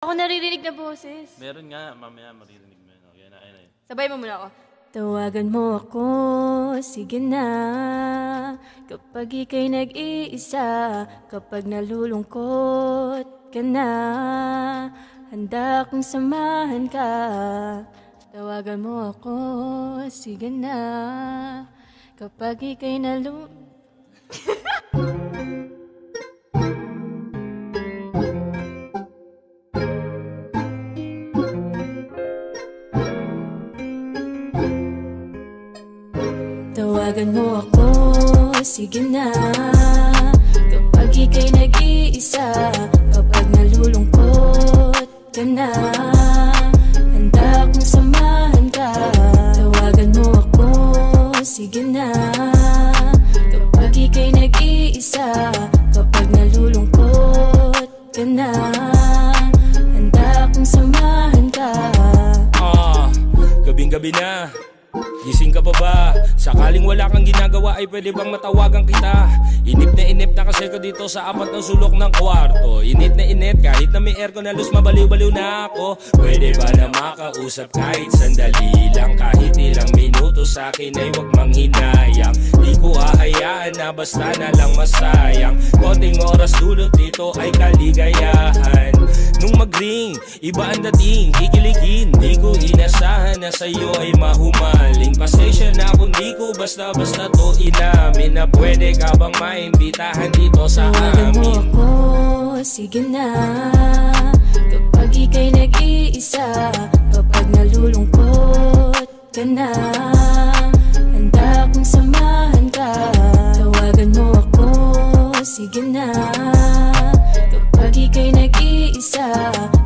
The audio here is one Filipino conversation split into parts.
Ako naririnig na boses. Meron nga, mamaya maririnig mo yun. Okay na, ayun. Sabay mo muna ako. Tawagan mo ako, sige na. Kapag ika'y nag-iisa, kapag nalulungkot ka na, handa akong samahan ka. Tawagan mo ako, sige na. Kapag ika'y Tawagan mo ako, sige na. Kapag ika'y nag-iisa, kapag nalulungkot ka na, handa akong samahan ka. Tawagan mo ako, sige na. Kapag ika'y nag-iisa, kapag nalulungkot ka na, handa akong samahan ka. Gabing-gabi na, gising ka pa ba? Sakaling wala kang ginagawa ay pwede bang matawagan kita? Inip na kasi ko dito sa apat ng sulok ng kwarto. Init na init kahit na may aircon na luz, mabaliw-baliw na ako. Pwede ba na makausap kahit sandali lang? Kahit ilang minuto sa akin ay wag manghinayang. Di ko hahayaan na basta na lang masayang. Konting oras dulot dito ay kaligayahan. Nung mag-ring, iba ang dating, kikiligin. Di ko inasahan na sa'yo ay mahumaling. Pasensya na kung di ko basta-basta to inamin. Na pwede ka bang maimbitahan dito sa tawagan amin? Tawagan mo ako, sige na. Kapag ika'y nag-iisa, kapag nalulungkot ka na, handa akong samahan ka. Tawagan mo ako, sige na. Kapag ika'y nag-iisa,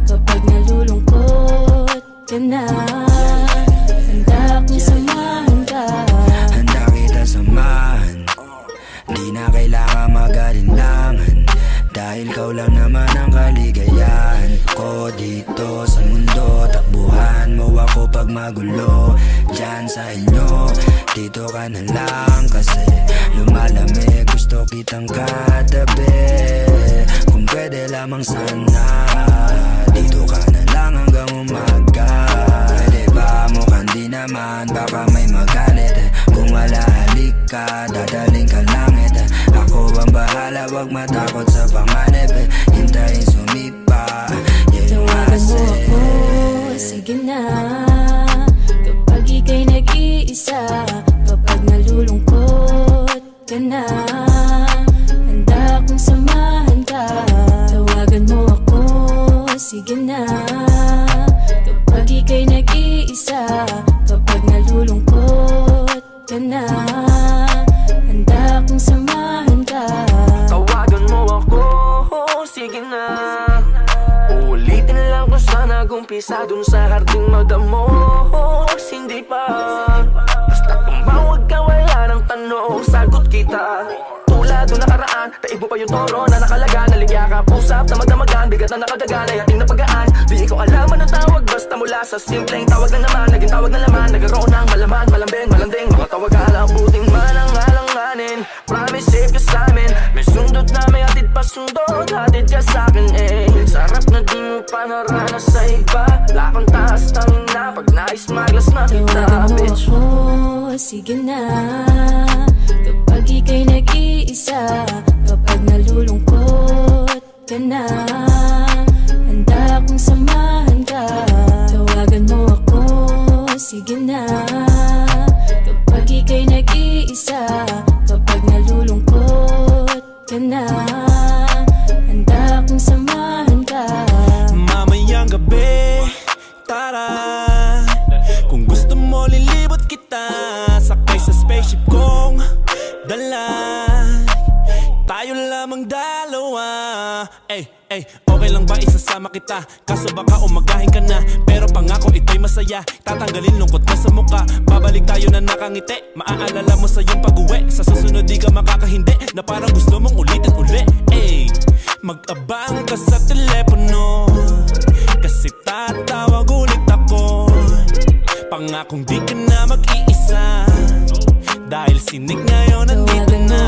kapag nalulungkot ka na, handa akong samahan ka. Handa kita samahan, di na kailangan mag-alinlangan. Dahil ikaw lang naman ang kaligayahan ko dito sa mundo. Takbuhan mo ako pag magulo dyan sa inyo. Dito ka na lang kasi lumalamig. Gusto kitang katabi. Kung pwede lamang sana, dito ka na lang hanggang umaga. Pwede ba mukhang di naman, baka may magalit. Kung wala halik ka, dadaling ka langit. Ako ang bahala, wag matakot sa panganib. Hintayin sumipa, tawagan mo ako, sige na. Kapag ika'y nag-iisa, kapag nalulungkot ka na, handa akong samahan ka. Tawagan mo ako, sige na. Kapag ika'y nag-iisa, kapag nalulungkot ka na, handa akong samahan ka. Tawagan mo ako, sige na. Ulitin lang kung saan nag-umpisa, dun sa harding madamo. Hindi pa, basta tumawag ka, wala ng tanong, sagot kita. Tulad nung nakaraan, taib mo pa yung toro na nakalaga. Naligya ka, pusap na magdamagan, bigat na nakadaga, nayating na pagaan. Di ko alam anong tawag, basta mula sa simpleng tawag na naman. Naging tawag na laman, nagkaroon ng malaman, malambing, malanding. Mga tawag alang-buting man ang alanganin. Promise safe ka sa'min, may sundot na may hatid pa sundot. Hatid ka sa'kin eh, sarap na di mo pa naranas sa iba. Lakang taas tangin na, pag nais maglas na kita. Tawagan mo ako, sige na. Kapag ika'y nag-iisa, kapag nalulungkot ka na, handa akong samahan ka. Tawagan mo ako, sige na. Kapag ika'y nag-iisa, kapag nalulungkot ka na, handa akong samahan ka. Mamayang gabi, tara. Kung gusto mo lilibot kita, sakay sa spaceship kong dala. Tayo lamang dalawa. Okay lang ba isasama kita? Kaso baka umagahin ka na, pero pangako ito'y masaya. Tatanggalin lungkot na sa muka, babalik tayo na nakangiti. Maaalala mo sa iyong pag-uwi, sa susunod di ka makakahindi, na parang gusto mong ulitin uli. Mag-abang ka sa telepono, kasi tatawag ulit ako. Pangakong di ka na mag-iisa, dahil sinig ngayon nandito na.